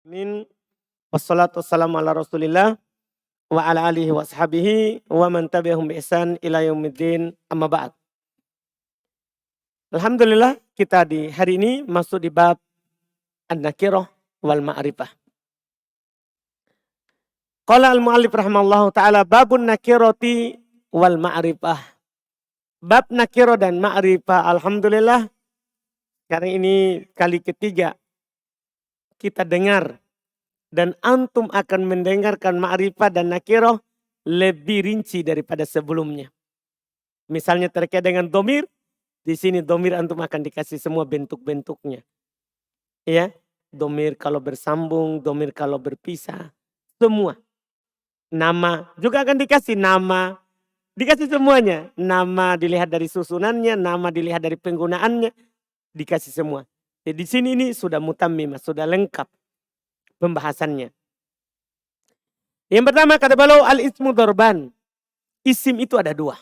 Amin. Wassalatu wassalamu ala Rasulillah wa ala alihi wa ashabihi wa man tabi'ahum bi ihsan ila yaumiddin amma ba'd. Alhamdulillah kita di hari ini masuk di bab an-nakirah wal ma'rifah. Qala al-mu'allif rahimallahu ta'ala babun nakirati wal ma'rifah. Bab nakirah dan ma'rifah, alhamdulillah sekarang ini kali ketiga kita dengar dan antum akan mendengarkan ma'rifah dan nakirah lebih rinci daripada sebelumnya. Misalnya terkait dengan domir, di sini domir antum akan dikasih semua bentuk-bentuknya. Ya, domir kalau bersambung, domir kalau berpisah, semua. Nama juga akan dikasih nama, dikasih semuanya. Nama dilihat dari susunannya, nama dilihat dari penggunaannya, dikasih semua. Jadi di sini ini sudah mutammimah, sudah lengkap pembahasannya. Yang pertama kata beliau al-ismu dorban. Isim itu ada dua.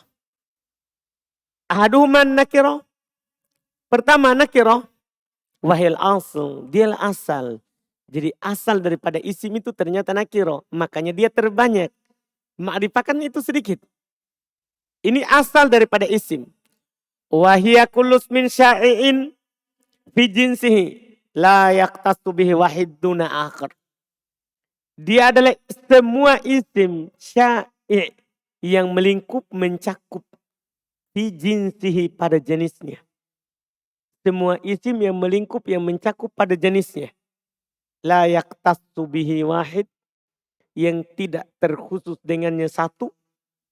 Ahaduhuman nakirah. Pertama nakirah. Wahil asal. Dialah asal. Jadi asal daripada isim itu ternyata nakirah. Makanya dia terbanyak. Ma'rifah kan itu sedikit. Ini asal daripada isim. Wahia kullus min sya'i'in fi jinsihi. La yaktasu bihi wahid duna akhir. Dia adalah semua isim sya'i' yang melingkup mencakup fi jinsihi pada jenisnya. Semua isim yang melingkup yang mencakup pada jenisnya. La yaktasu bihi wahid, yang tidak terkhusus dengannya satu,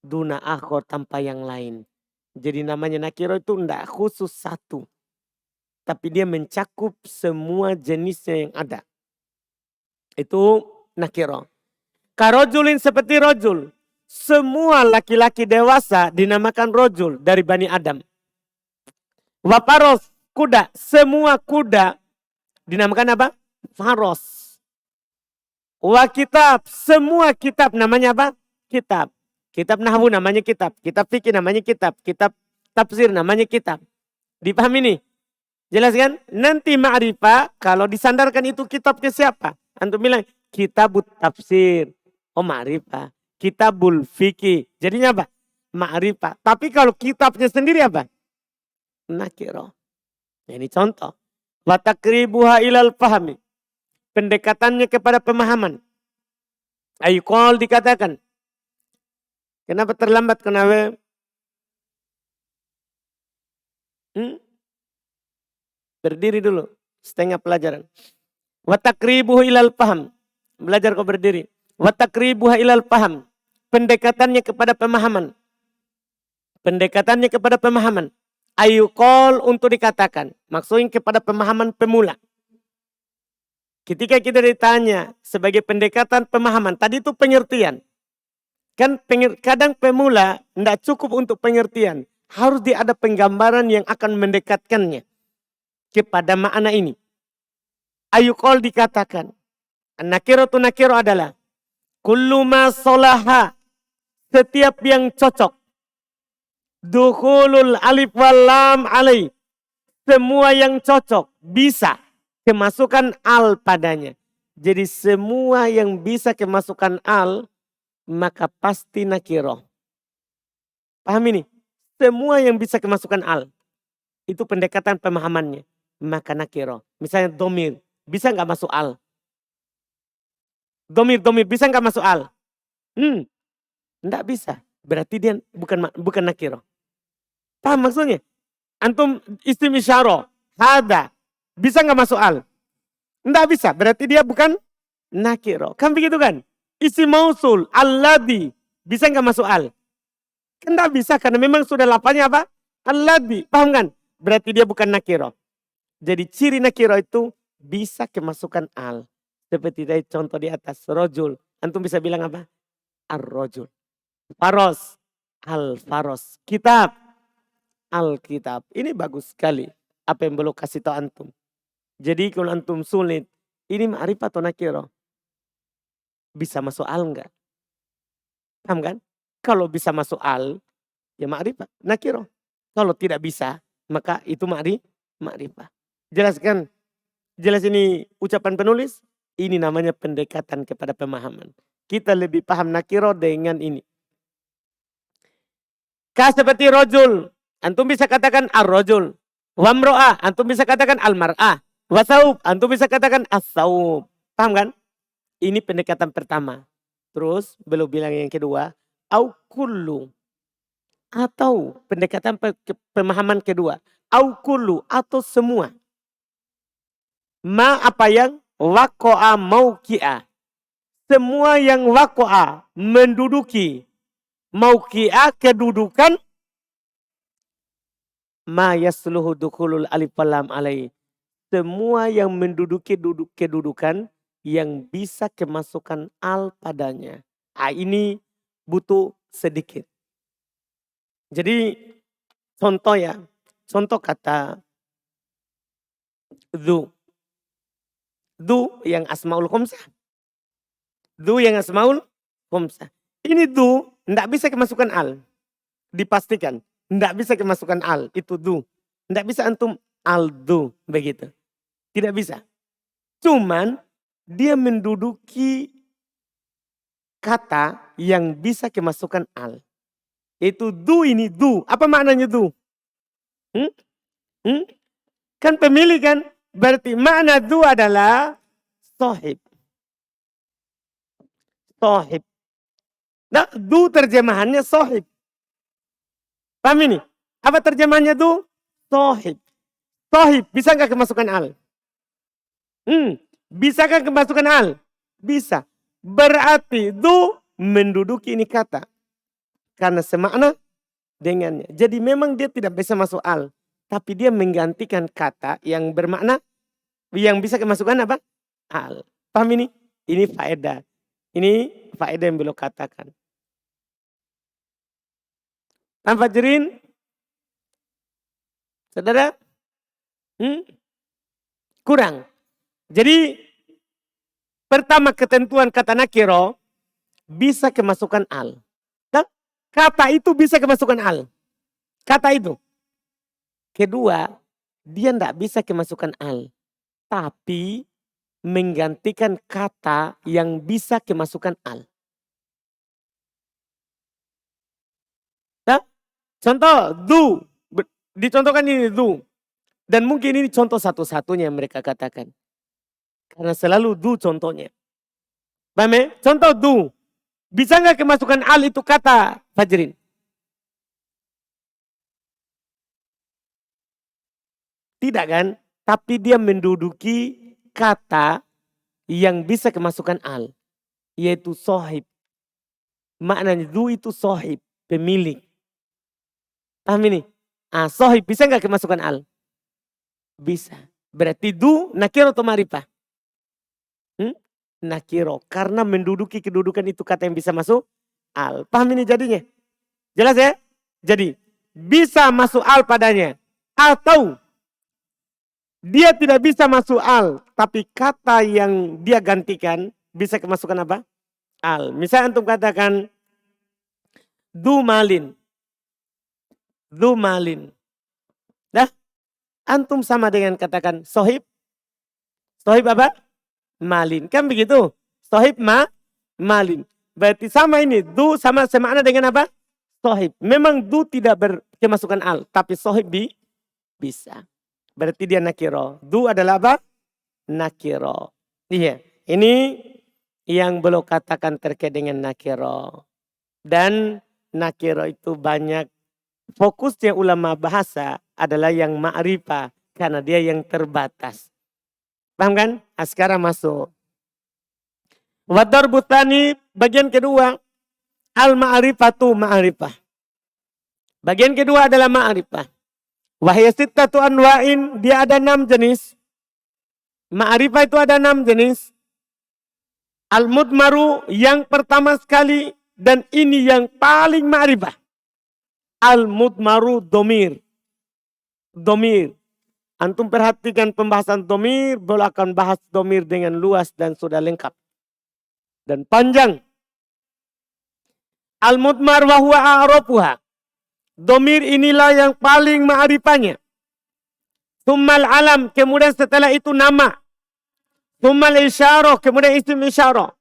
duna akhir tanpa yang lain. Jadi namanya nakirah itu tidak khusus satu. Tapi dia mencakup semua jenisnya yang ada. Itu nakirah. Karojulin seperti rojul. Semua laki-laki dewasa dinamakan rojul dari Bani Adam. Waparos, kuda. Semua kuda dinamakan apa? Faros. Wa kitab. Semua kitab namanya apa? Kitab. Kitab nahwu namanya kitab. Kitab fikih namanya kitab. Kitab tafsir namanya kitab. Dipahami nih? Jelas kan? Nanti ma'rifah kalau disandarkan itu kitab ke siapa? Antum bilang kitabut tafsir. Oh ma'rifah. Kitabul fikih. Jadinya apa? Ma'rifah. Tapi kalau kitabnya sendiri apa? Nakirah. Ini contoh. Wa takribuha ilal fahmi. Pendekatannya kepada pemahaman. Ayqal dikatakan. Kenapa terlambat? Kenapa? Berdiri dulu. Setengah pelajaran. Wa takribuha ilal faham. Belajar kau berdiri. Wa takribuha ilal faham. Pendekatannya kepada pemahaman. Pendekatannya kepada pemahaman. Ayuqal untuk dikatakan. Maksudnya kepada pemahaman pemula. Ketika kita ditanya sebagai pendekatan pemahaman. Tadi itu pengertian. Kan kadang pemula tidak cukup untuk pengertian. Harus ada penggambaran yang akan mendekatkannya kepada makna ini. Ayuqal dikatakan. Nakiratu nakirah adalah. Kullu ma solaha. Setiap yang cocok. Dukhulul alif wal lam alaih. Semua yang cocok. Bisa kemasukan al padanya. Jadi semua yang bisa kemasukan al. Maka pasti nakirah. Paham ini? Semua yang bisa kemasukan al. Itu pendekatan pemahamannya. Maka nakirah. Misalnya domir. Bisa nggak masuk al? Domir bisa nggak masuk al? Nggak bisa. Berarti dia bukan nakirah. Paham maksudnya? Antum isim isyarah. Hada. Bisa nggak masuk al? Nggak bisa. Berarti dia bukan nakirah. Kan begitu kan? Isim mausul. Alladhi. Bisa nggak masuk al? Kan nggak bisa. Karena memang sudah lapanya apa? Alladhi. Paham kan? Berarti dia bukan nakirah. Jadi ciri nakirah itu bisa kemasukan al. Seperti tadi contoh di atas. Rojul. Antum bisa bilang apa? Ar-rojul. Faros. Al-faros. Kitab. Al-kitab. Ini bagus sekali. Apa yang belum kasih tahu antum. Jadi kalau antum sulit. Ini ma'rifah atau nakirah? Bisa masuk al enggak? Paham kan? Kalau bisa masuk al. Ya ma'rifah. Nakirah. Kalau tidak bisa. Maka itu ma'rifah. Jelaskan. Jelas ini ucapan penulis. Ini namanya pendekatan kepada pemahaman. Kita lebih paham nakiro dengan ini. Seperti rojul. Antum bisa katakan ar-rojul. Wamro'ah. Antum bisa katakan al-mar'ah. Wasaub. Antum bisa katakan as-saub. Paham kan? Ini pendekatan pertama. Terus belum bilang yang kedua. Au kullu. Atau pendekatan pemahaman kedua. Au kullu. Atau semua. Ma apa yang wako'a mauki'a. Semua yang wako'a menduduki mauki'a kedudukan ma yasluhu dukhulul alif lam alaih. Semua yang menduduki kedudukan yang bisa kemasukan al padanya. Ini butuh sedikit. Jadi contoh ya. Contoh kata dhu. Dhu yang asmaul khomsah. Dhu yang asmaul khomsah. Ini dhu tidak bisa kemasukan al. Dipastikan. Tidak bisa kemasukan al. Itu dhu. Tidak bisa antum al dhu. Begitu. Tidak bisa. Cuman dia menduduki kata yang bisa kemasukan al. Itu dhu ini dhu. Apa maknanya dhu? Kan pemilik kan? Berarti makna dhu adalah sohib. Sohib. Nah, dhu terjemahannya sohib. Paham ini? Apa terjemahannya dhu? Sohib. Sohib. Bisa nggak kemasukan al? Bisakah kemasukan al? Bisa. Berarti dhu menduduki ini kata. Karena semakna dengannya. Jadi memang dia tidak bisa masuk al. Tapi dia menggantikan kata yang bermakna. Yang bisa kemasukan apa? Al. Paham ini? Ini faedah. Ini faedah yang beliau katakan. Tanpa jerin. Saudara? Kurang. Jadi pertama ketentuan kata nakiro bisa kemasukan al. Kata itu bisa kemasukan al. Kata itu. Kedua, dia tidak bisa kemasukan al. Tapi menggantikan kata yang bisa kemasukan al. Nah, contoh dhu. Dicontohkan ini dhu. Dan mungkin ini contoh satu-satunya yang mereka katakan. Karena selalu dhu contohnya. Paham ya? Contoh dhu. Bisa nggak kemasukan al itu kata Fajrin? Tidak kan? Tapi dia menduduki kata yang bisa kemasukan al. Yaitu sohib. Maknanya dhu itu sohib. Pemilik. Paham ini? Sohib bisa nggak kemasukan al? Bisa. Berarti dhu nakiro atau ma'rifah? Nakiro. Karena menduduki kedudukan itu kata yang bisa masuk al. Paham ini jadinya? Jelas ya? Jadi bisa masuk al padanya. Atau dia tidak bisa masuk al. Tapi kata yang dia gantikan bisa kemasukan apa? Al. Misalnya antum katakan dhu malin. Dhu malin. Dah? Antum sama dengan katakan sohib. Sohib apa? Malin. Kan begitu? Sohib malin. Berarti sama ini. Dhu sama semakna dengan apa? Sohib. Memang dhu tidak berkemasukan al. Tapi sohib bisa. Berarti dia nakiro. Dhu adalah apa? Nakiro. Iya. Ini yang belum katakan terkait dengan nakiro. Dan nakiro itu banyak. Fokusnya ulama bahasa adalah yang ma'rifah. Karena dia yang terbatas. Paham kan? Sekarang masuk. Wadar butani bagian kedua. Al-ma'rifatu ma'rifah. Bagian kedua adalah ma'rifah. Wahyasittatu anwa'in. Dia ada 6 jenis. Ma'rifah itu ada 6 jenis. Al-mudmaru yang pertama sekali. Dan ini yang paling ma'rifah. Al-mudmaru domir. Domir. Antum perhatikan pembahasan domir, boleh akan bahas domir dengan luas dan sudah lengkap. Dan panjang. Al-mudmar wa huwa a'rafuha. Domir inilah yang paling ma'rifahnya. Tsummal alam, kemudian setelah itu nama. Tsummal isyarah, kemudian isim isyarah.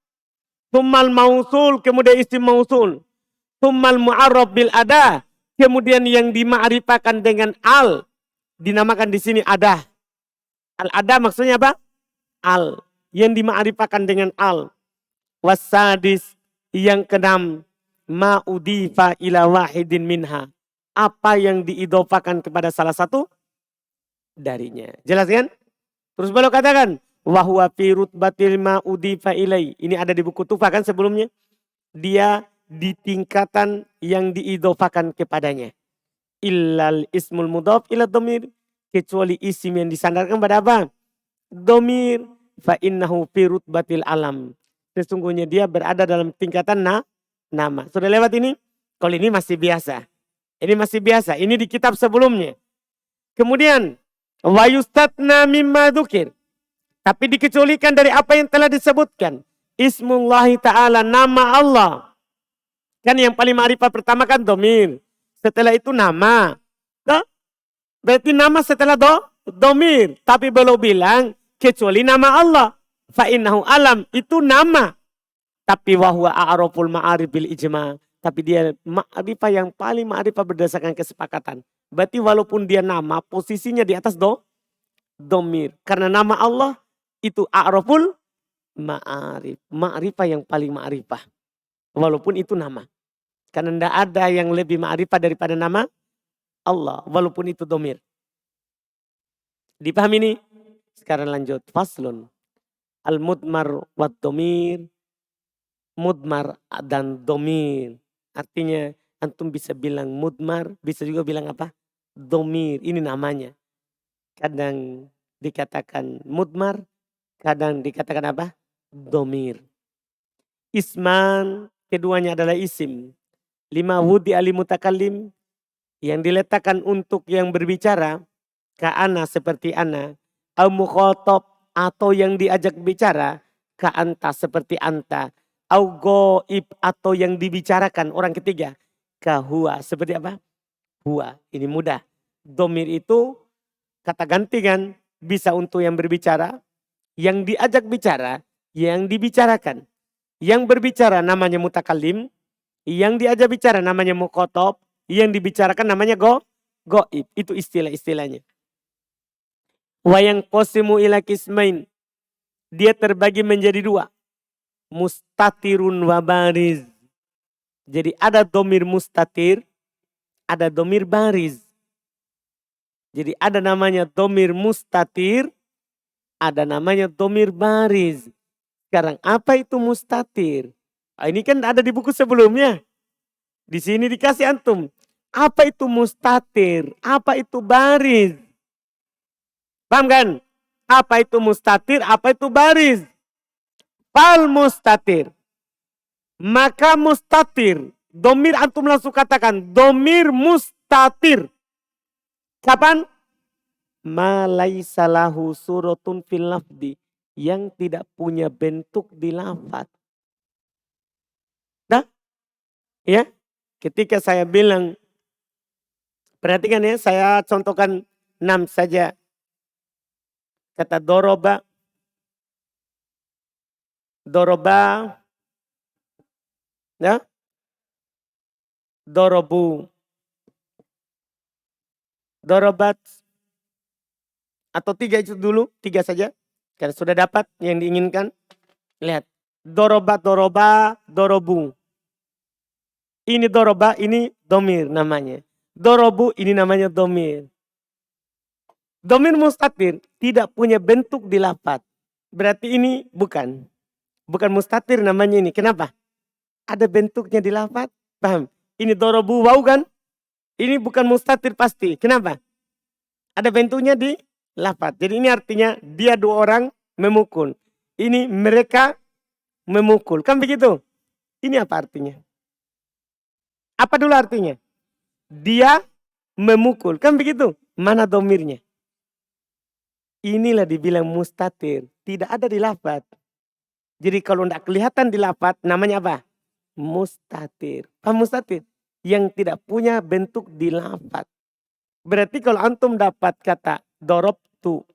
Tsummal mausul, kemudian isim mausul. Tsummal mu'arrab bil ada, kemudian yang dima'rifakan dengan al, dinamakan di sini ada. Al ada maksudnya apa? Al, yang dima'rifakan dengan al. Wasadis, yang keenam, ma'udifa ila wahidin minha. Apa yang diidofakan kepada salah satu darinya. Jelas kan? Terus beliau katakan, wahwa fi rutbatil ma'udifa ilai. Ini ada di buku Tufah kan sebelumnya. Dia di tingkatan yang diidofakan kepadanya. Illal ismul mudhaf ila domir. Kecuali isim yang disandarkan pada apa? Domir. Fa innahu fi rutbatil alam. Sesungguhnya dia berada dalam tingkatan nama. Sudah lewat ini? Kalau ini masih biasa. Ini masih biasa. Ini di kitab sebelumnya. Kemudian, wa yustatna mimma dzukir. Tapi dikecualikan dari apa yang telah disebutkan. Ismullahi ta'ala, nama Allah. Kan yang paling ma'rifah pertama kan domir. Setelah itu nama. Berarti nama setelah domir. Tapi belum bilang kecuali nama Allah. Fa'innahu alam, itu nama. Tapi wahwa a'raful ma'arif bil ijma'. Tapi dia ma'rifah yang paling ma'rifah berdasarkan kesepakatan. Berarti walaupun dia nama, posisinya di atas domir. Karena nama Allah itu a'raful ma'arif. Ma'rifah yang paling ma'rifah. Walaupun itu nama. Karena tidak ada yang lebih ma'rifah daripada nama Allah. Walaupun itu domir. Dipahami ini? Sekarang lanjut. Faslun. Al-mudmar wa domir. Mudmar dan domir. Artinya antum bisa bilang mudmar. Bisa juga bilang apa? Domir. Ini namanya. Kadang dikatakan mudmar. Kadang dikatakan apa? Domir. Isman. Keduanya adalah isim. Lima wudi ali mutakallim. Yang diletakkan untuk yang berbicara. Ka'ana seperti ana. Au mukhotob. Atau yang diajak bicara. Ka'anta seperti anta. Au goib. Atau yang dibicarakan orang ketiga. Kahua. Seperti apa? Hua. Ini mudah. Domir itu kata ganti kan. Bisa untuk yang berbicara. Yang diajak bicara. Yang dibicarakan. Yang berbicara namanya mutakallim. Yang diajak bicara namanya mukhotob. Yang dibicarakan namanya goib. Itu istilah-istilahnya. Wayang qasimu ila kismain. Dia terbagi menjadi dua. Mustatirun wa bariz. Jadi ada domir mustatir. Ada domir bariz. Jadi ada namanya domir mustatir. Ada namanya domir bariz. Sekarang apa itu mustatir? Ini kan ada di buku sebelumnya. Di sini dikasih antum. Apa itu mustatir? Apa itu bariz? Paham kan? Apa itu mustatir? Apa itu bariz? Fal mustatir. Maka mustatir. Domir antum langsung katakan. Domir mustatir. Kapan? Ma laisa lahu suratun fil lafdi. Yang tidak punya bentuk di lafaz. Dah? Ya? Ketika saya bilang. Perhatikan ya. Saya contohkan 6 saja. Kata doroba. Doroba. Ya? Dorobu. Dorobat. Atau 3 itu dulu. 3 saja. Karena sudah dapat yang diinginkan. Lihat. Dorobat, doroba, dorobu. Ini doroba, ini domir namanya. Dorobu, ini namanya domir. Domir mustatir tidak punya bentuk di lafaz. Berarti ini bukan. Bukan mustatir namanya ini. Kenapa? Ada bentuknya di lafaz. Paham? Ini dorobu wau kan? Ini bukan mustatir pasti. Kenapa? Ada bentuknya di lafaz. Jadi ini artinya dia 2 orang memukul. Ini mereka memukul. Kan begitu? Ini apa artinya? Apa dulu artinya? Dia memukul. Kan begitu? Mana domirnya? Inilah dibilang mustatir. Tidak ada di lafaz. Jadi kalau tidak kelihatan di lafaz namanya apa? Mustatir. Paham mustatir? Yang tidak punya bentuk di lafaz. Berarti kalau antum dapat kata dorobtu.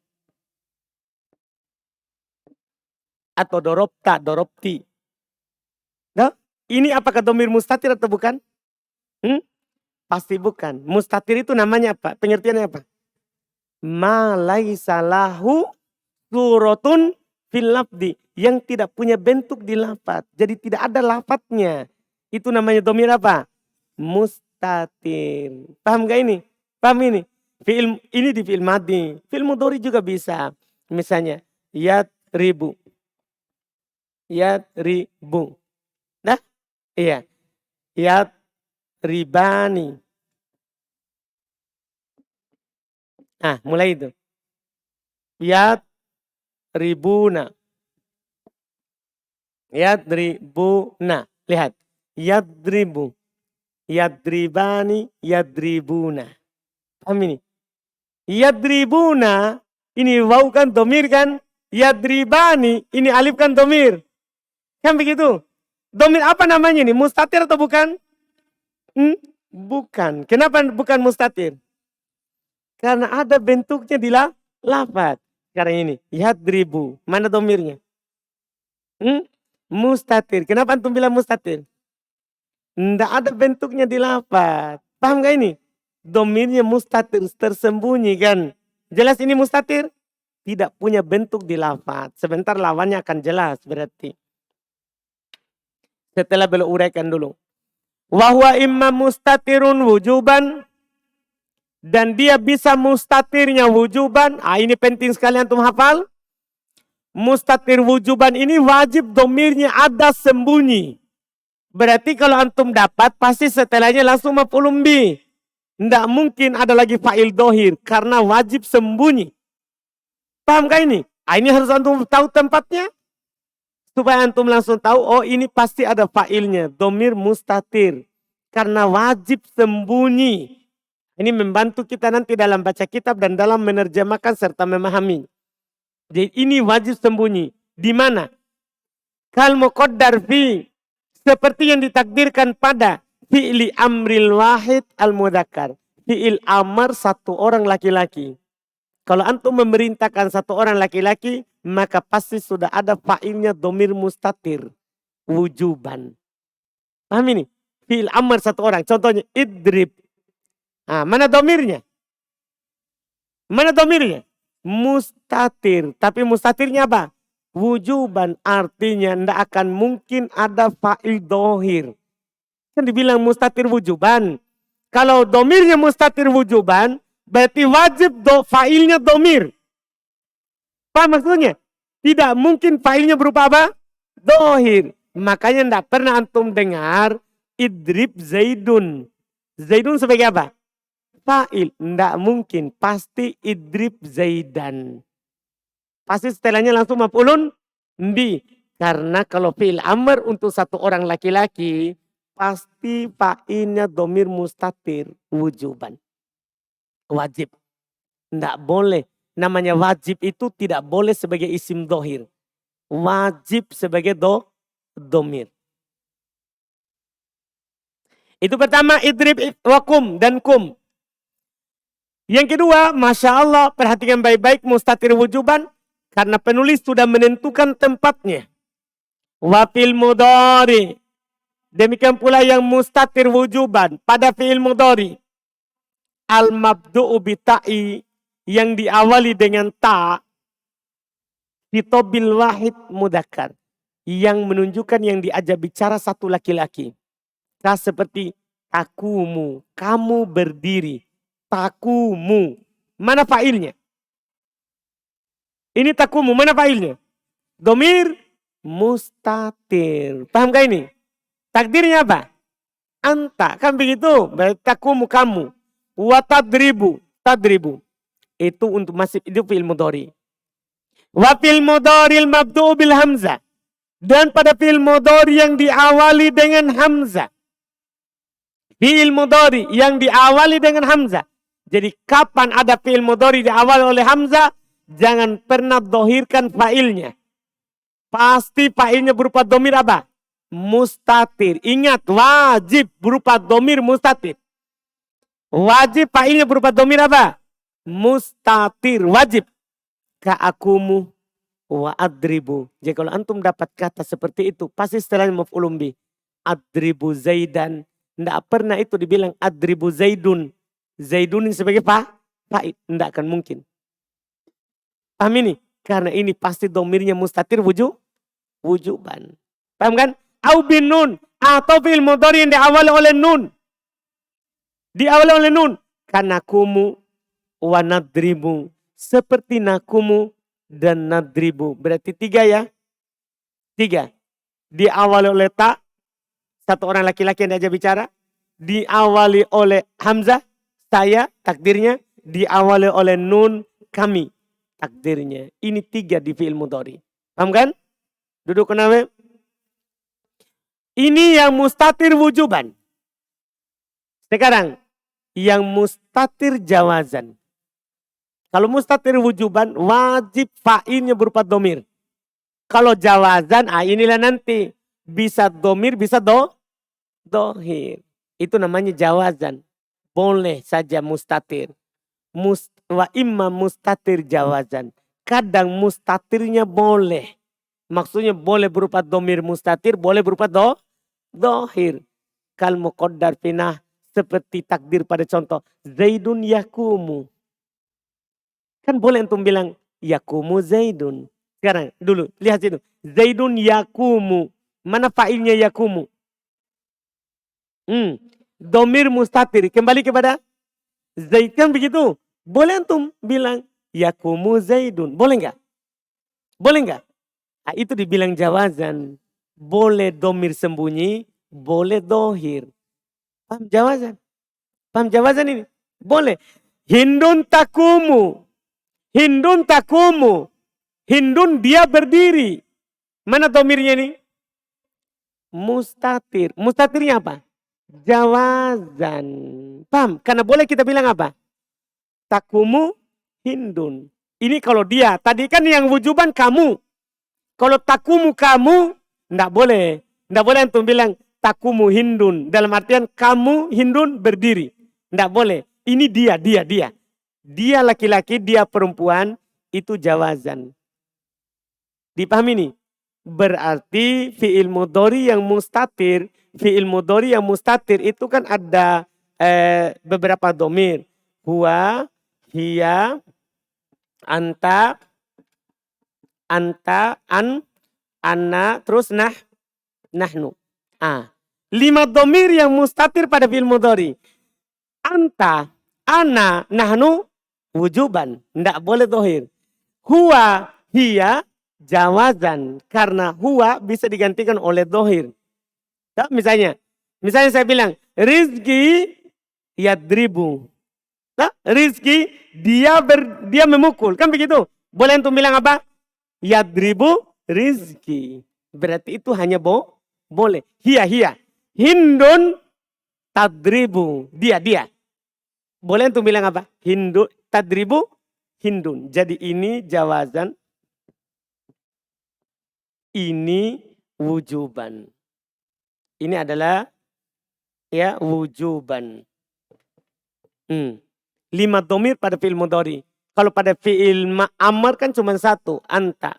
Atau dorobta, dorobti. Nah, ini apakah domir mustatir atau bukan? Pasti bukan. Mustatir itu namanya apa? Pengertiannya apa? Ma laisa lahu surotun fil lafdi. Yang tidak punya bentuk di lafaz. Jadi tidak ada lafadznya. Itu namanya domir apa? Mustatir. Paham gak ini? Paham ini? Ini di fi'il madi. Fi'il mudhari juga bisa. Misalnya, yadribu. Yadribu. Nah, iya. Yadribani. Nah, mulai itu. Yadribuna. Yadribuna. Lihat. Yadribu. Yadribani. Yadribuna. Paham ini? Yadribuna. Ini waw kan domir kan? Yadribani. Ini alif kan domir. Kan begitu? Domir apa namanya ini? Mustatir atau bukan? Bukan. Kenapa bukan mustatir? Karena ada bentuknya di lafaz. Sekarang ini. Yadribu. Mana domirnya? Mustatir. Kenapa antum bilang mustatir? Tidak ada bentuknya di lafaz. Paham gak ini? Domirnya mustatir, tersembunyi kan. Jelas ini mustatir? Tidak punya bentuk di lafaz. Sebentar lawannya akan jelas berarti. Setelah beliau uraikan dulu. Wahwa imma mustatirun wujuban. Dan dia bisa mustatirnya wujuban. Ini penting sekali antum hafal. Mustatir wujuban ini wajib domirnya ada sembunyi. Berarti kalau antum dapat pasti setelahnya langsung maf'ulun bih. Tidak mungkin ada lagi fa'il dohir. Karena wajib sembunyi. Paham gak ini? Ini harus antum tahu tempatnya. Supaya antum langsung tahu. Oh ini pasti ada fa'ilnya. Domir mustatir. Karena wajib sembunyi. Ini membantu kita nanti dalam baca kitab dan dalam menerjemahkan serta memahami. Jadi ini wajib sembunyi. Di mana? Kal muqaddar fi. Seperti yang ditakdirkan pada fi'li amril wahid al-mudzakkar. Fi'il amar satu orang laki-laki. Kalau antum memerintahkan satu orang laki-laki, maka pasti sudah ada fa'ilnya domir mustatir. Wujuban. Paham ini? Fi'il amar satu orang. Contohnya idrib. Mana domirnya? Mana domirnya? Mustatir. Tapi mustatirnya apa? Wujuban. Artinya tidak akan mungkin ada fa'il dohir. Kan dibilang mustatir wujuban. Kalau domirnya mustatir wujuban, berarti wajib fa'ilnya domir. Paham maksudnya? Tidak mungkin fa'ilnya berupa apa? Dohir. Makanya tidak pernah antum dengar idrib zaidun. Zaidun sebagai apa? Fa'il. Tidak mungkin. Pasti idrib zaidan. Pasti setelahnya langsung maf'ulun bi. Karena kalau fi'il amr untuk satu orang laki-laki, pasti fa'ilnya domir mustatir wujuban. Wajib. Tidak boleh. Namanya wajib itu tidak boleh sebagai isim dohir. Wajib sebagai domir. Itu pertama idrib wakum dan kum. Yang kedua, Masya Allah, perhatikan baik-baik mustatir wujuban. Karena penulis sudah menentukan tempatnya. Wafil mudhari. Demikian pula yang mustatir wujuban pada fi'il mudhari. Al-mabdu'u bita'i yang diawali dengan ta. Fitobil wahid mudzakkar. Yang menunjukkan yang diajak bicara satu laki-laki. Seperti takumu, kamu berdiri. Takumu. Mana fa'ilnya? Ini takumu, mana fa'ilnya? Domir mustatir. Paham gak ini? Takdirnya apa? Anta. Kan begitu? Berarti takumu kamu. Watadribu. Tadribu. Itu untuk masih itu fi'il mudhari. Wa fi'il mudharil mabdu'u bil hamzah. Dan pada fi'il mudhari yang diawali dengan hamzah. Fi'il mudhari yang diawali dengan hamzah. Jadi kapan ada fi'il mudhari diawali oleh hamzah, jangan pernah dohirkan fa'ilnya. Pasti fa'ilnya berupa domir apa? Mustatir. Ingat, wajib berupa domir mustatir. Wajib fa'ilnya berupa domir apa? Mustatir. Wajib. Ka'akumu. wa adribu. Jadi kalau antum dapat kata seperti itu, pasti setelahnya maf'ulun bih. Adribu Zaidan. Tidak pernah itu dibilang adribu Zaidun. Zaidun ini sebagai fa'il. Tidak akan mungkin. Paham ini? Karena ini pasti domirnya mustatir wujuban. Paham kan? Au bin nun. Atau fi'il mudhari yang diawali oleh nun. Diawali oleh nun. Kanakumu wa nadribu. Seperti nakumu dan nadribu. Berarti 3 ya. 3. Diawali oleh ta. Satu orang laki-laki yang diajak bicara. Diawali oleh hamzah. Saya takdirnya. Diawali oleh nun kami. Takdirnya. Ini 3 di fi'il mudhari. Paham kan? Duduk kenapa? Ini yang mustatir wujuban. Sekarang. Yang mustatir jawazan. Kalau mustatir wujuban, wajib fa'ilnya berupa domir. Kalau jawazan, inilah nanti. Bisa domir, bisa dohir. Itu namanya jawazan. Boleh saja mustatir. Wa imma mustatir jawazan. Kadang mustatirnya boleh. Maksudnya boleh berupa domir mustatir, boleh berupa dohir. Kal muqaddar finah. Seperti takdir pada contoh. Zaidun yakumu. Kan boleh antum bilang yakumu Zaidun. Sekarang dulu lihat situ. Zaidun yakumu. Mana fa'ilnya yakumu? Domir mustatir. Kembali kepada Zaid kan begitu. Boleh antum bilang yakumu Zaidun. Boleh enggak? Boleh enggak? Nah, itu dibilang jawazan. Boleh domir sembunyi. Boleh dohir. Paham jawazan? Paham jawazan ini? Boleh. Hindun takumu. Hindun takumu. Hindun dia berdiri. Mana domirnya ini? Mustatir. Mustatirnya apa? Jawazan. Paham? Karena boleh kita bilang apa? Takumu hindun. Ini kalau dia. Tadi kan yang wujuban kamu. Kalau takumu kamu. Tidak boleh. Tidak boleh antum bilang takumu hindun. Dalam artian kamu hindun berdiri. Tidak boleh. Ini dia. Dia laki-laki, dia perempuan. Itu jawazan. Dipahami ini? Berarti fi'il mudhari yang mustatir. Fi'il mudhari yang mustatir itu kan ada beberapa domir. Huwa, hiya, anta, anna, terus nahnu. 5 domir yang mustatir pada fi'il mudhari. Anta, ana, nahnu, wujuban. Tidak boleh dohir. Huwa, hiya, jawazan. Karena huwa bisa digantikan oleh dohir. Misalnya saya bilang, Rizki yadribu. Rizki dia memukul. Kan begitu? Boleh antum bilang apa? Yadribu rizki. Berarti itu hanya boleh. Hiya. Hindun tadribu. Dia. Boleh antum bilang apa? Hindun tadribu hindun. Jadi ini jawazan. Ini wujuban. Ini adalah ya wujuban. 5 domir pada fi'il mudhari. Kalau pada fi'il amr kan cuma 1. Anta.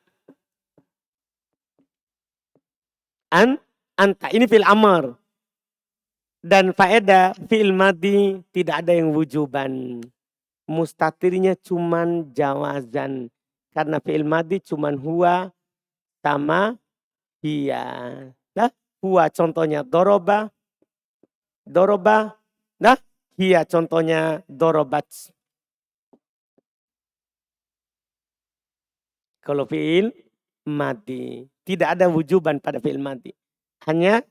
Anta. Ini fi'il amr. Dan faedah fi'il madi tidak ada yang wujuban. Mustatirnya cuma jawazan. Karena fi'il madi cuma huwa sama hiya. Huwa contohnya doroba. Hiya contohnya dorobat. Kalau fi'il madi. Tidak ada wujuban pada fi'il madi. Hanya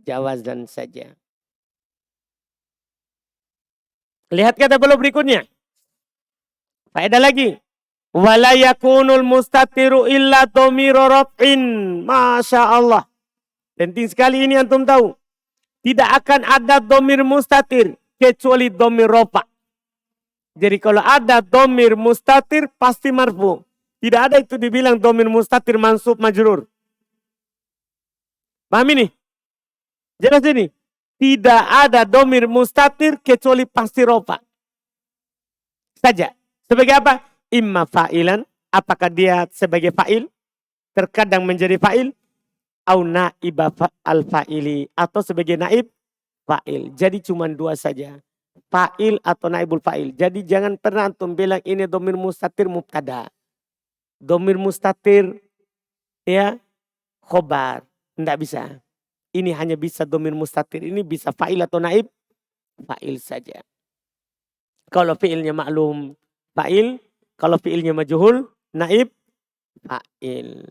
jawazan saja. Lihat kata beliau berikutnya. Faedah lagi. Wala yakunul mustatiru illa dhamira raf'in. Masya Allah. Penting sekali ini antum tahu. Tidak akan ada dhamir mustatir. Kecuali dhamir rofa. Jadi kalau ada dhamir mustatir pasti marfu. Tidak ada itu dibilang dhamir mustatir mansub majrur. Paham ini? Jelas ini? Tidak ada dhamir mustatir kecuali pasti rofa. Saja. Sebagai apa? Imma fa'ilan Apakah dia sebagai fa'il? Terkadang menjadi fa'il. Au na'iba al-fa'ili. Atau sebagai naib fa'il. Jadi cuma dua saja. Fa'il atau naibul fa'il. Jadi jangan pernah antum bilang ini domir mustatir mubtada. Domir mustatir ya khobar. Tidak bisa. Ini hanya bisa domir mustatir. Ini bisa fa'il atau naib fa'il saja. Kalau fi'ilnya maklum fa'il. Kalau fi'ilnya majhul naib fa'il.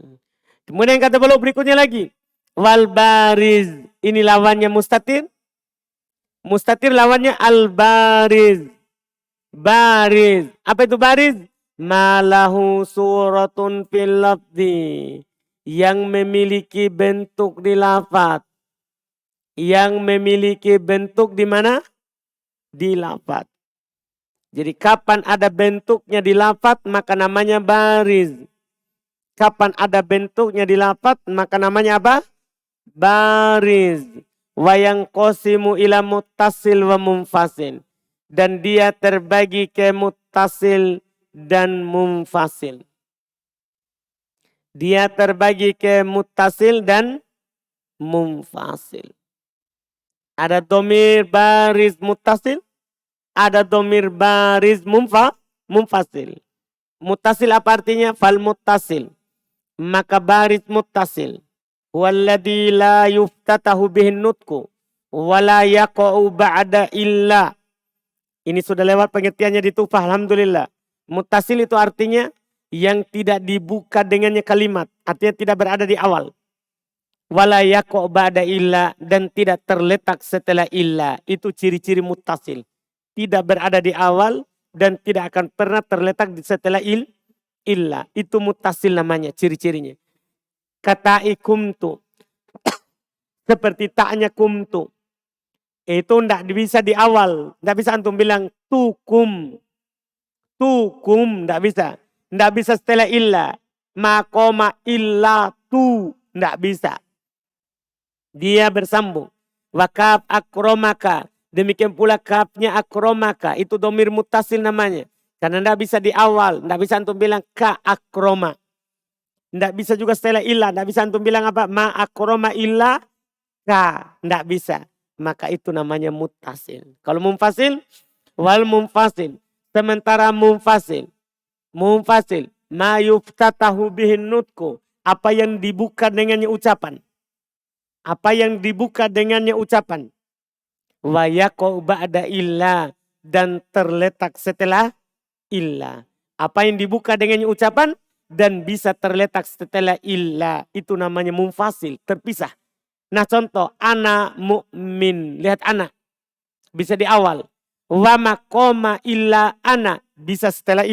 Kemudian kata beliau berikutnya lagi. Wal bariz. Ini lawannya mustatir. Mustatir lawannya al bariz. Bariz. Apa itu bariz? Malahu suratun fil lafzi. Yang memiliki bentuk di lafaz. Yang memiliki bentuk di mana? Di lafaz. Jadi kapan ada bentuknya di lafaz maka namanya bariz. Kapan ada bentuknya di lafaz maka namanya apa? Bariz. Wa yang qasimu ila muttasil wa munfasil. Dan dia terbagi ke muttasil dan munfasil. Dia terbagi ke muttasil dan munfasil. Ada domir bariz muttasil. Ada domir bariz munfasil. Muttasil apa artinya? Fal muttasil. Maka bariz muttasil. Walladhi la yuftatahu bihin nutku. Wala yaqa'u ba'da illa. Ini sudah lewat pengertiannya di Tufah. Alhamdulillah. Muttasil itu artinya yang tidak dibuka dengannya kalimat. Artinya tidak berada di awal. Wala yaqa'u ba'da illa. Dan tidak terletak setelah illa. Itu ciri-ciri muttasil. Tidak berada di awal dan tidak akan pernah terletak setelah illa. Itu muttasil namanya, ciri-cirinya. Kata kumtu. Seperti taknya kumtu. Itu tidak bisa di awal. Tidak bisa antum bilang tukum. Tukum, tidak bisa. Tidak bisa setelah illa. Makoma illa tu. Tidak bisa. Dia bersambung. Wakaf akromaka. Demikian pula kafnya akromaka. Itu domir muttasil namanya. Karena tidak bisa di awal. Tidak bisa antum bilang ka akroma. Tidak bisa juga setelah illa. Tidak bisa antum bilang apa? Ma akroma illa ka. Tidak bisa. Maka itu namanya muttasil. Kalau munfasil. Wal munfasil. Sementara munfasil. Munfasil. Ma yuftatahu bihin nutku. Apa yang dibuka dengannya ucapan. Apa yang dibuka dengannya ucapan. Wa yaqa'u ba'da illa. Dan terletak setelah illa. Apa yang dibuka dengannya ucapan. Dan bisa terletak setelah illa. Itu namanya munfasil. Terpisah. Nah contoh. Ana mu'min. Lihat ana. Bisa di awal. Wa maqoma illa ana. Bisa setelah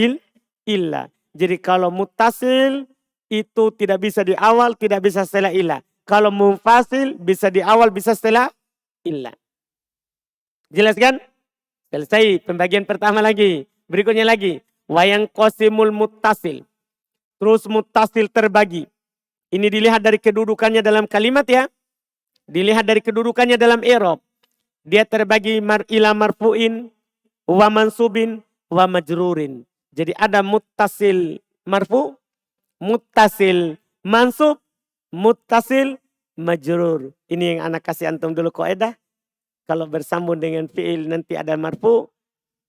illa. Jadi kalau muttasil. Itu tidak bisa di awal. Tidak bisa setelah illa. Kalau munfasil. Bisa di awal. Bisa setelah illa. Jelas kan? Selesai pembagian pertama lagi. Berikutnya lagi. Wayang qasimul muttasil. Terus muttasil terbagi. Ini dilihat dari kedudukannya dalam kalimat ya. Dilihat dari kedudukannya dalam i'rab. Dia terbagi ila marfu'in, wa mansubin, wa majrurin. Jadi ada muttasil marfu, muttasil mansub, muttasil majrur. Ini yang anak kasih antum dulu kaidah. Kalau bersambung dengan fi'il nanti ada marfu.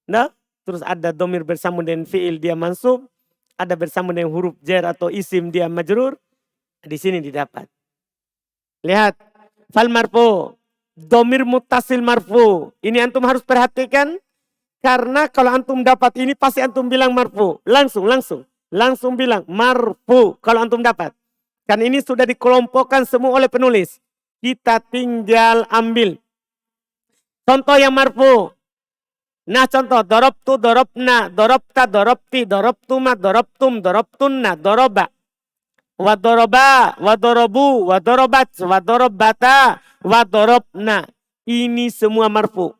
Nah, terus ada domir bersambung dengan fi'il dia mansub. Ada bersambung dengan huruf jar atau isim dia majrur. Di sini didapat. Lihat. Fal marfu. Domir muttasil marfu. Ini antum harus perhatikan. Karena kalau antum dapat ini pasti antum bilang marfu. Langsung. Langsung bilang marfu. Kalau antum dapat. Kan ini sudah dikelompokkan semua oleh penulis. Kita tinggal ambil. Contoh yang marfu. Nah contoh. Dorobtu, dorobna, dorobta, dorobti, dorobtuma, dorobtum, dorobtunna, doroba. Wadoroba, wadorobu, wadorobat, wadorobata, wadorobna. Ini semua marfu.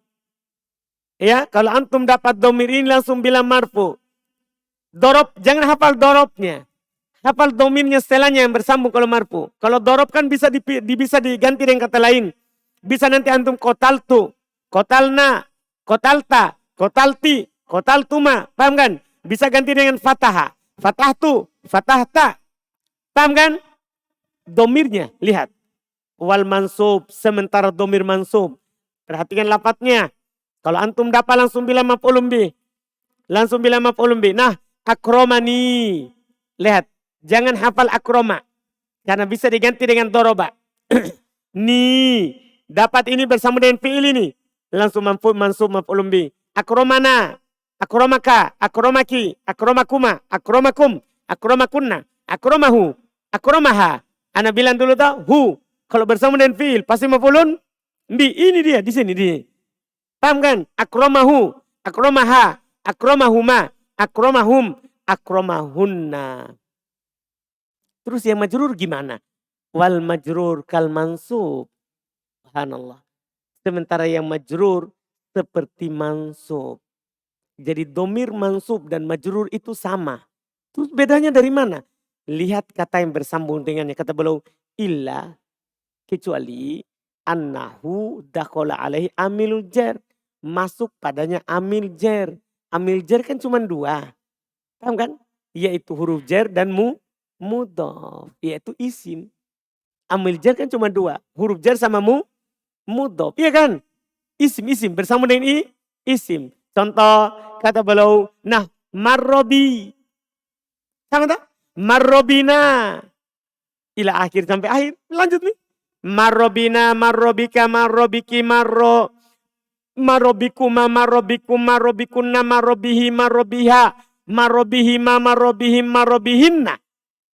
Ya, kalau antum dapat domir ini langsung bilang marfu. Dorob, jangan hafal dorobnya. Hafal domirnya setelahnya yang bersambung kalau marfu. Kalau dorob kan bisa diganti dengan kata lain. Bisa nanti antum kotaltu. Kotalna, kotalta, kotalti, kotaltuma. Paham kan? Bisa ganti dengan fatah. Fatahtu, Fathah ta. Paham kan? Domirnya, lihat. Wal mansub, sementara domir mansub. Perhatikan lapatnya. Kalau antum dapat langsung bilang maf'ulun bih. Langsung bilang maf'ulun bih. Nah, akromani. Lihat, jangan hafal akroma. Karena bisa diganti dengan doroba. Ni, dapat ini bersama dengan fi'il ini. Langsung mansub maf'ulun bih. Akromana, akromaka, akromaki, akromakuma, akromakum, akromakunna, akromahu, akromaha. Ana bilang dulu tau, hu. Kalau bersama dengan fi'il pasti maf'ulun bih. Ini dia di sini dia. Paham kan? Akromahu, akromaha, akromahuma, akromahum, akromahunna. Terus yang majrur gimana? Wal majrur kal mansub. Subhanallah. Sementara yang majrur seperti mansub. Jadi domir mansub dan majrur itu sama. Terus bedanya dari mana? Lihat kata yang bersambung dengannya. Kata beliau, illa, kecuali annahu dakhala alaihi amilul jar. Masuk padanya amil jar. Amil jar kan cuma dua. Paham kan? Yaitu huruf jar dan mudhof. Yaitu isim. Amil jar kan cuma dua. Huruf jar sama mudhof. Iya kan? Isim bersama dengan isim. Contoh kata beliau, nah marrobi. Sama tak? Marrobina. Ila akhir sampai akhir. Lanjut nih. Marrobina, marrobika, marrobiki, marrobikuma, marrobikum, marrobikunna, marrobihi, marrobiha, marrobihima, marrobihim, marrobihinna.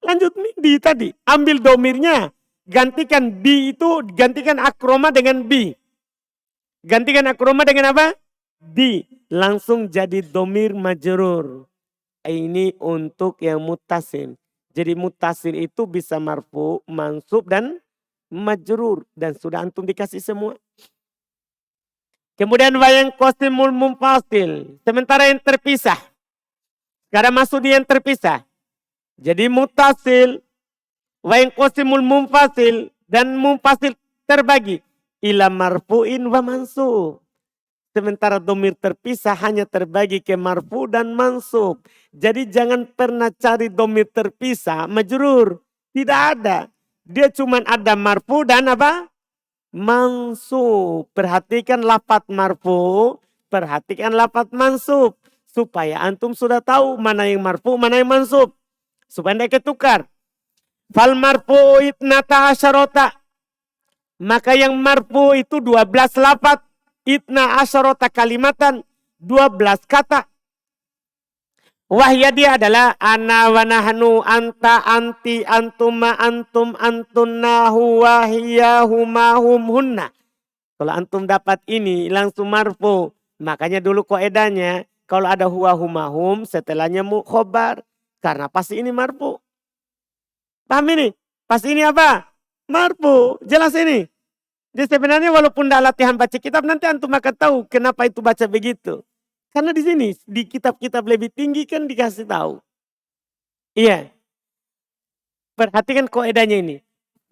Lanjut nih di tadi. Ambil domirnya. Gantikan bi itu, gantikan akroma dengan bi. Gantikan akroma dengan apa? Bi. Langsung jadi domir majrur. Ini untuk yang mutasil. Jadi mutasil itu bisa marfu, mansub dan majrur. Dan sudah antum dikasih semua. Kemudian wayang qasimul munfasil. Sementara yang terpisah. Sekarang masuk di yang terpisah. Jadi mutasil, wayang qasimul munfasil dan munfasil terbagi. Ila marfu'in wa mansub. Sementara domir terpisah hanya terbagi ke marfu dan mansub. Jadi jangan pernah cari domir terpisah majrur. Tidak ada. Dia cuma ada marfu dan apa? Mansub. Perhatikan lafaz marfu, perhatikan lafaz mansub. Supaya antum sudah tahu mana yang marfu, mana yang mansub. Supaya tidak ketukar. Fal marfu itnata asyarota. Maka yang marfu itu 12 lafaz. Itna asyarota kalimatan. 12 kata. Wahya dia adalah ana wa nahnu, anta, anti, antuma, antum, antunna, huwa, hiya, huma, hum, hunna. Kalau antum dapat ini langsung marfu. Makanya dulu kaedahnya kalau ada huwa, huma, hum setelahnya khobar. Karena pasti ini marfu. Paham ini? Pasti ini apa? Marfu. Jelas ini? Jadi sebenarnya walaupun tidak latihan baca kitab nanti antum akan tahu kenapa itu baca begitu. Karena di sini di kitab-kitab lebih tinggi kan dikasih tahu. Iya. Perhatikan kaidahnya ini.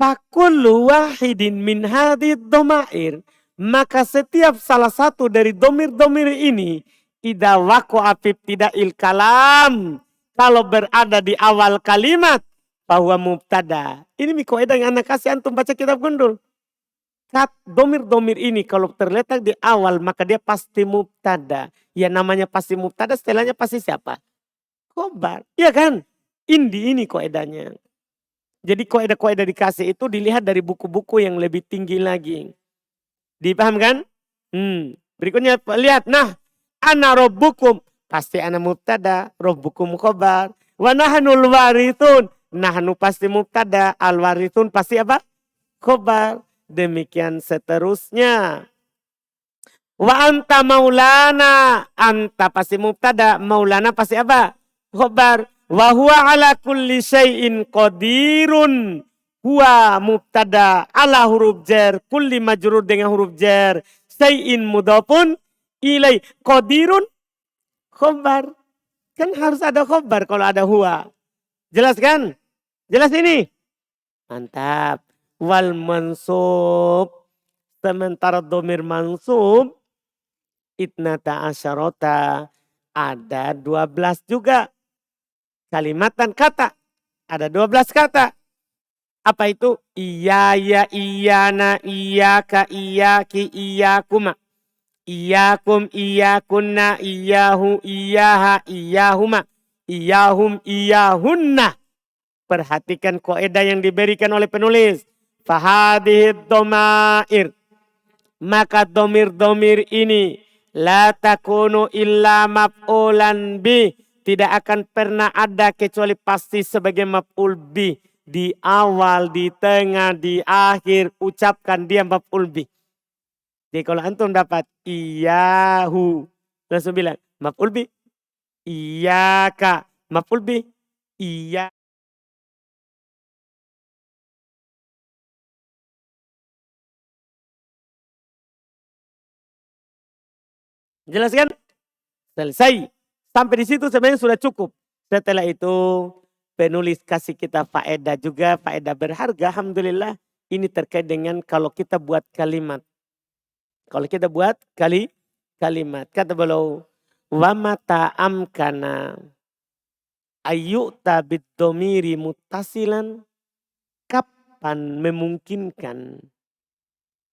Fakullu wahidin min hadid domair. Maka setiap salah satu dari domir-domir ini. Ida waqa'a fi ibtida'il kalam. Kalau berada di awal kalimat. Bahwa mubtada. Ini kaidah yang anak kasih antum baca kitab gundul. Domir-domir ini kalau terletak di awal maka dia pasti mubtada. Ya namanya pasti mubtada setelahnya pasti siapa? Khobar. Iya kan? Ini kaidahnya. Jadi kaidah-kaidah dikasih itu dilihat dari buku-buku yang lebih tinggi lagi. Dipaham kan? Berikutnya lihat. Nah. Ana robbukum. Pasti ana mubtada. Robbukum khobar. Wa nahnul warithun. Nahnu pasti mubtada. Al warithun pasti apa? Khobar. Demikian seterusnya. Wa anta maulana. Anta pasti mubtada. Maulana pasti apa? Khobar. Wa huwa ala kulli syai'in qadirun. Huwa mubtada ala huruf jar. Kulli majrur dengan huruf jar. Syai'in mudhafun ilai. Qadirun khobar. Kan harus ada khobar kalau ada huwa. Jelas kan? Jelas ini? Mantap. Wal mansub. Sementara domir mansub. Itnata asyarota. Ada 12 juga. Kalimatan kata. Ada 12 kata. Apa itu? Iya, ya, iyana, iyaka, iyaki, iyakuma. Iyakum, iyakunna, iyahu, iyaha, iyahuma. Iyahum, iyahunna. Perhatikan kaidah yang diberikan oleh penulis. Fahadihid domair. Maka domir-domir ini. La takunu illa maf'ulan bih. Tidak akan pernah ada kecuali pasti sebagai maf'ul bih. Di awal, di tengah, di akhir. Ucapkan dia maf'ul bih. Jadi kalau antum dapat iyahu. Langsung bilang maf'ul bih. Iyaka. Maf'ul bih. Iya. Jelas kan? Selesai. Sampai di situ sebenarnya sudah cukup. Setelah itu penulis kasih kita faedah juga. Faedah berharga. Alhamdulillah. Ini terkait dengan kalau kita buat kalimat. Kalau kita buat kalimat. Kata beliau. Wa mata amkana ayyu'ta bid-dhamiri muttasilan. Kapan memungkinkan.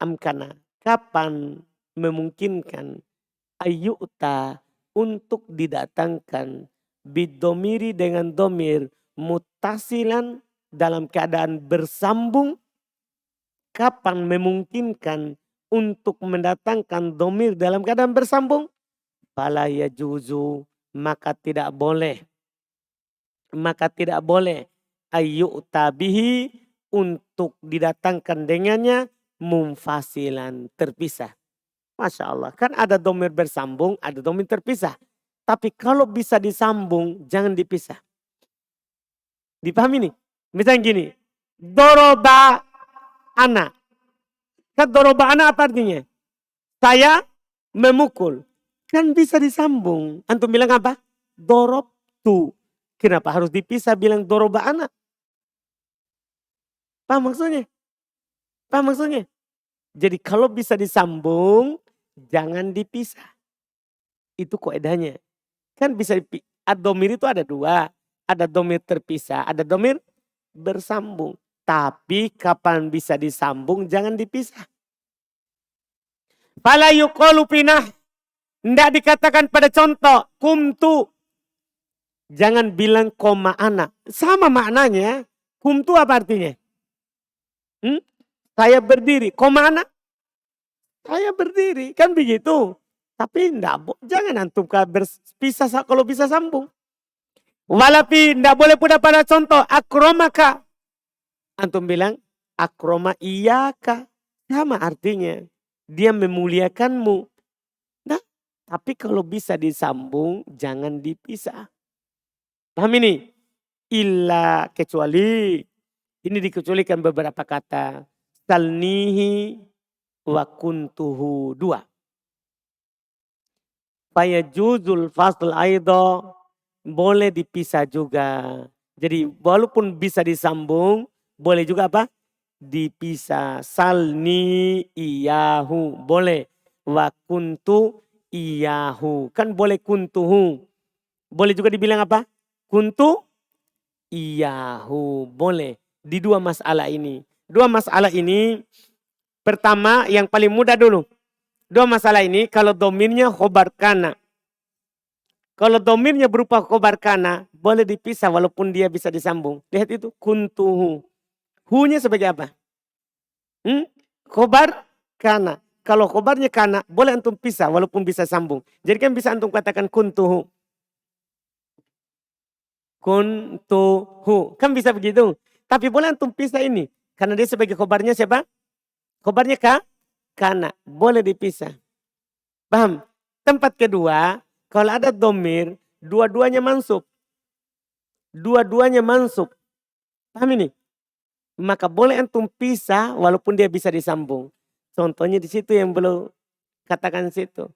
Amkana. Kapan memungkinkan. Ayyu'ta untuk didatangkan bidomiri dengan domir mutasilan dalam keadaan bersambung. Kapan memungkinkan untuk mendatangkan domir dalam keadaan bersambung? Fala yajuzu, maka tidak boleh. Maka tidak boleh ayyu'ta bihi untuk didatangkan dengannya munfasilan terpisah. Masya Allah. Kan ada domir bersambung, ada domir terpisah. Tapi kalau bisa disambung, jangan dipisah. Dipahami nih? Misalnya gini. Doroba ana. Kan doroba ana apa artinya? Saya memukul. Kan bisa disambung. Antum bilang apa? Dorob tu. Kenapa harus dipisah bilang doroba ana? Paham maksudnya? Paham maksudnya? Jadi kalau bisa disambung, jangan dipisah. Itu kaidahnya. Kan bisa domir itu ada dua. Ada domir terpisah, ada domir bersambung. Tapi kapan bisa disambung jangan dipisah. Fala yuqalu pinah. Tidak dikatakan pada contoh. Kumtu. Jangan bilang koma anak. Sama maknanya. Kumtu apa artinya? Saya berdiri. Koma anak. Saya berdiri. Kan begitu. Tapi jangan antum berpisah kalau bisa sambung. Walaupun tidak boleh pula pada contoh. Akromaka. Antum bilang akroma iyaka. Sama artinya. Dia memuliakanmu. Nah, tapi kalau bisa disambung jangan dipisah. Paham ini? Illa kecuali. Ini dikecualikan beberapa kata. Salnihi wa kuntuhu. Dua. Fayajuzul fasl aidha. Boleh dipisah juga. Jadi walaupun bisa disambung. Boleh juga apa? Dipisah. Salni iyahu. Boleh. Wa kuntu iyahu. Kan boleh kuntuhu. Boleh juga dibilang apa? Kuntu iyahu. Boleh. Di dua masalah ini. Dua masalah ini. Pertama yang paling mudah dulu. Dua masalah ini kalau domirnya khobar kana. Kalau domirnya berupa khobar kana. Boleh dipisah walaupun dia bisa disambung. Lihat itu. Kuntuhu. Hu-nya sebagai apa? Khobar kana. Kalau khobarnya kana. Boleh antum pisah walaupun bisa sambung. Jadi kan bisa antum katakan kuntuhu. Kuntuhu. Kan bisa begitu. Tapi boleh antum pisah ini. Karena dia sebagai khobarnya siapa? Khobarnya kana. Boleh dipisah. Paham? Tempat kedua. Kalau ada domir. Dua-duanya mansub. Dua-duanya mansub. Paham ini? Maka boleh antum pisah walaupun dia bisa disambung. Contohnya di situ yang belum katakan situ.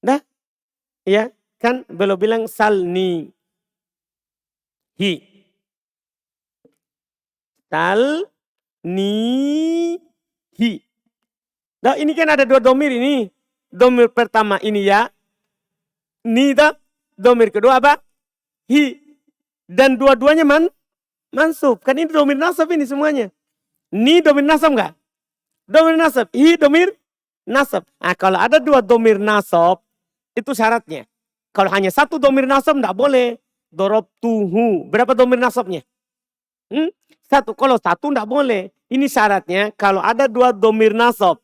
Nah. Ya. Kan belum bilang salni. Hi. Hi. Nah ini kan ada dua domir ini. Domir pertama ini ya. Ni dah. Domir kedua apa? Hi. Dan dua-duanya mansub. Kan ini domir nasab ini semuanya. Ni domir nasab enggak? Domir nasab. Hi domir nasab. Nah, kalau ada dua domir nasab, itu syaratnya. Kalau hanya satu domir nasab enggak boleh. Dorobtuhu. Berapa domir nasabnya? Satu. Kalau satu enggak boleh. Ini syaratnya kalau ada dua domir nasab,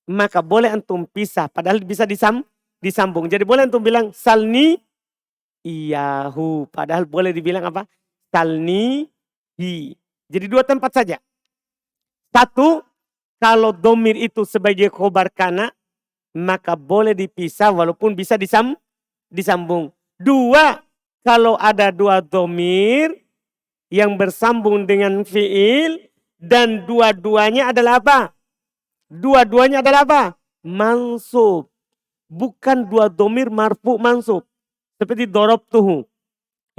maka boleh antum pisah. Padahal bisa disambung. Jadi boleh antum bilang salni iyahu. Padahal boleh dibilang apa? Salni hi. Jadi dua tempat saja. Satu, kalau domir itu sebagai khobar kana, maka boleh dipisah walaupun bisa disambung. Dua, kalau ada dua domir yang bersambung dengan fiil dan dua-duanya adalah apa? Dua-duanya adalah apa? Mansub. Bukan dua domir marfu mansub. Seperti dorob tuhu.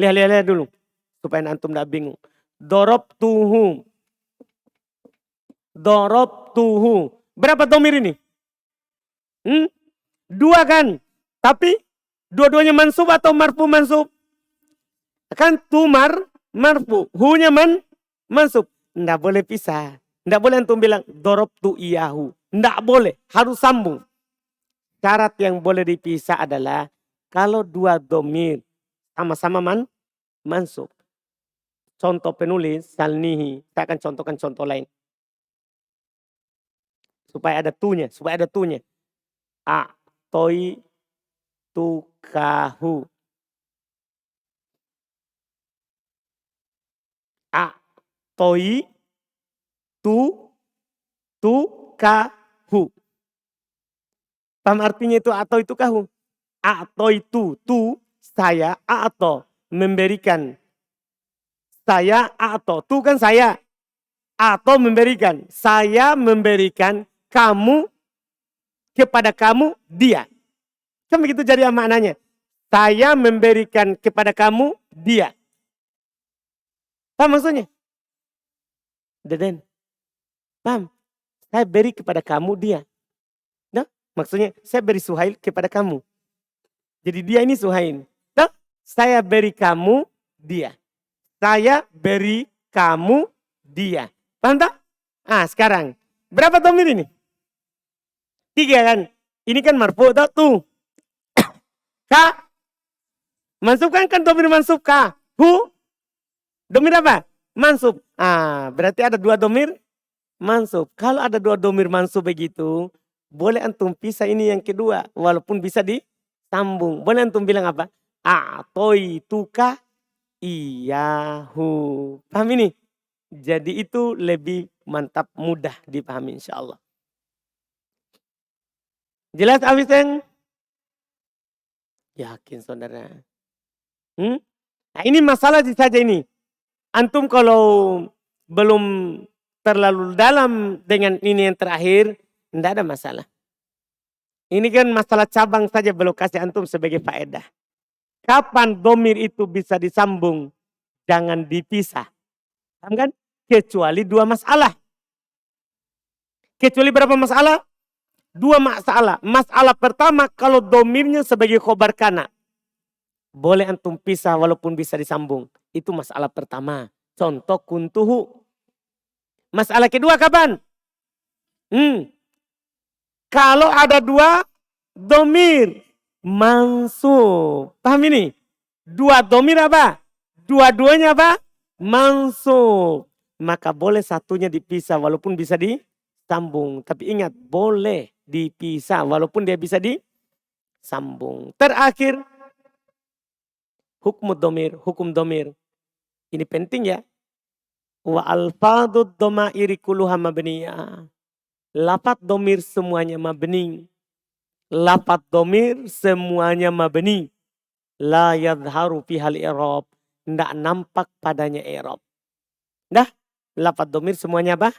Lihat dulu. Supaya antum tidak bingung. Dorob tuhu. Dorob tuhu. Berapa domir ini? Dua kan? Tapi dua-duanya mansub atau marfu mansub? Kan tumar marfu. Hunya mansub. Tidak boleh pisah. Tidak boleh antum bilang dorob tu iyahu. Tidak boleh. Harus sambung. Syarat yang boleh dipisah adalah kalau dua domir sama-sama mansub. Contoh penulis salnihi. Saya akan contohkan contoh lain. Supaya ada tunya. A'toi tukahu. A'toi tukahu. Paham artinya itu atau itu kahu? Atau itu, saya, atau memberikan. Saya, atau, tu kan saya. Atau memberikan. Saya memberikan kamu, kepada kamu, dia. Kan begitu jadi maknanya. Saya memberikan kepada kamu, dia. Paham maksudnya? Deden. Paham? Saya beri kepada kamu, dia. Maksudnya saya beri Suhail kepada kamu. Jadi dia ini Suhail. Nah, saya beri kamu dia. Saya beri kamu dia. Paham tak? Sekarang. Berapa domir ini? 3 kan? Ini kan marfu tuh. Ka. Mansub kan domir mansub ka. Hu. Domir apa? Mansub. Berarti ada 2 domir mansub. Kalau ada 2 domir mansub begitu, boleh antum pisah ini yang kedua. Walaupun bisa disambung. Boleh antum bilang apa? A'toituka iyahu. Paham ini? Jadi itu lebih mantap, mudah dipahami insyaAllah. Jelas Abisen? Yakin saudara. Nah ini masalah saja ini. Antum kalau belum terlalu dalam dengan ini yang terakhir, tidak ada masalah. Ini kan masalah cabang saja belum kasih antum sebagai faedah. Kapan domir itu bisa disambung? Jangan dipisah. Paham kan? Kecuali 2 masalah. Kecuali berapa masalah? 2 masalah. Masalah pertama kalau domirnya sebagai khobar kana. Boleh antum pisah walaupun bisa disambung. Itu masalah pertama. Contoh kuntuhu. Masalah kedua kapan? Kalau ada 2 domir mansub. Paham ini? 2 domir apa? Dua-duanya apa? Mansub. Maka boleh satunya dipisah walaupun bisa disambung. Tapi ingat boleh dipisah walaupun dia bisa disambung. Terakhir. Hukum domir. Ini penting ya. Wa alfadud domairi kuluha mabniyah. Lafat domir semuanya mabni. Lafat domir semuanya mabni. La yadharu fihal i'rab. Tidak nampak padanya i'rab. Dah, lafat domir semuanya apa?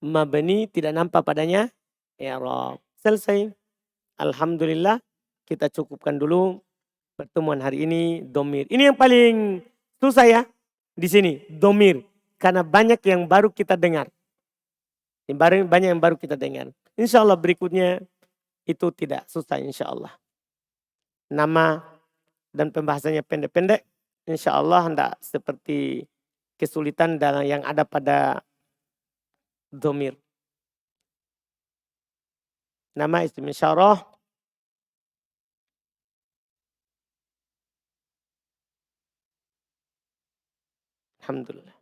Mabni, tidak nampak padanya i'rab. Selesai. Alhamdulillah, kita cukupkan dulu pertemuan hari ini domir. Ini yang paling susah ya di sini, domir. Karena banyak yang baru kita dengar. Banyak yang baru kita dengar. Insya Allah berikutnya itu tidak susah insya Allah. Nama dan pembahasannya pendek-pendek. Insya Allah tidak seperti kesulitan dalam yang ada pada dhamir. Nama isim isyarah alhamdulillah.